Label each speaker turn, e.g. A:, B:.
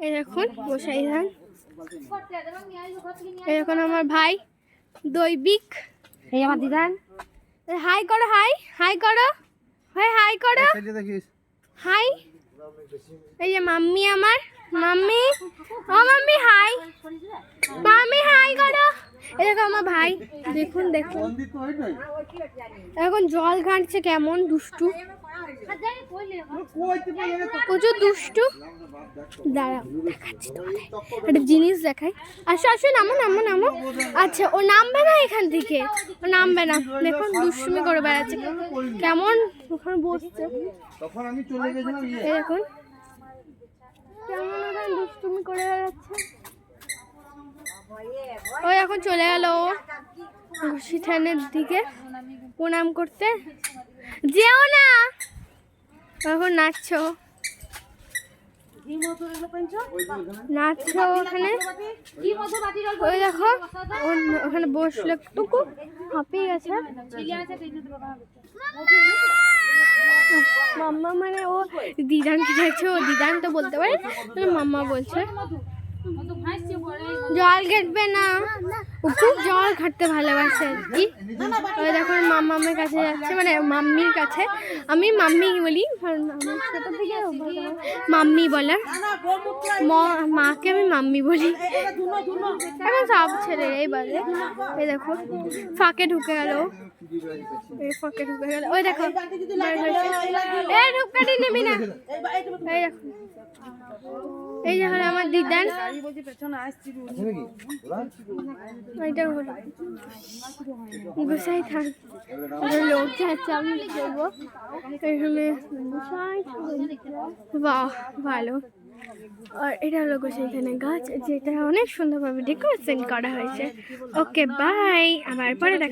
A: এই দেখুন গোসাই ধান। এই দেখুন আমার ভাই দৈবিক।
B: এই আমার দিদান।
A: হাই করো, হাই হাই করো, ভাই হাই করো, হাই। এই যে মাম্মি, আমার মাম্মি, ও মাম্মি হাই, মাম্মি হাই করো। এই দেখো আমার ভাই, দেখুন দেখুন এখন জল ঘাঁটছে, কেমন দুষ্টু, প্রচুর দুষ্টু। দাঁড়াও দেখাচ্ছি তোমাদের একটা জিনিস দেখাই। আসো আসো, নামো নামো নামো। আচ্ছা ও নামবে না এখান থেকে, ও নামবে না। দেখুন দুষ্টুমি করে বেড়াচ্ছে, কেমন ওখানে বসছে। এই দেখুন কেমন ওখানে দুষ্টুমি করে বেড়াচ্ছে। ওই এখন চলে গেল ঘুষি ঠানের দিকে প্রণাম করতে। যেও না, এখন নাচছো নাচছো ওখানে। ওই দেখো ওখানে বসলে টুকু হাঁপিয়ে গেছে। মাম্মা মানে ও দিদানকে দেখছে, ও দিদান তো বলতে পারে, মাম্মা বলছে জল ঘাটবে না, ও খুব জল ঘাটতে ভালোবাসে আর কি। ওই দেখো মাম্মামের কাছে যাচ্ছে, মানে মাম্মির কাছে। আমি মাম্মি বলি, ছোট থেকে মাম্মি বলার, মাকে আমি মাম্মি বলি। এখন সব ছেলেরাই বলে। এই দেখো ফাঁকে ঢুকে গেল, এই ফাঁকে ঢুকে গেল। ওই দেখো এই ধূপকাঠি নেবি না। এই দেখো এই যে হলো আমার দিদান। ওইটা হলো গোসাই থান, লোক যাচ্ছে, আমি বলবো এখানে গোসাই। বাহ ভালো। আর এটা হলো গোসাই থানের গাছ, যেটা অনেক সুন্দরভাবে ডেকোরেশন করা হয়েছে। ওকে বাই, আবার পরে দেখা।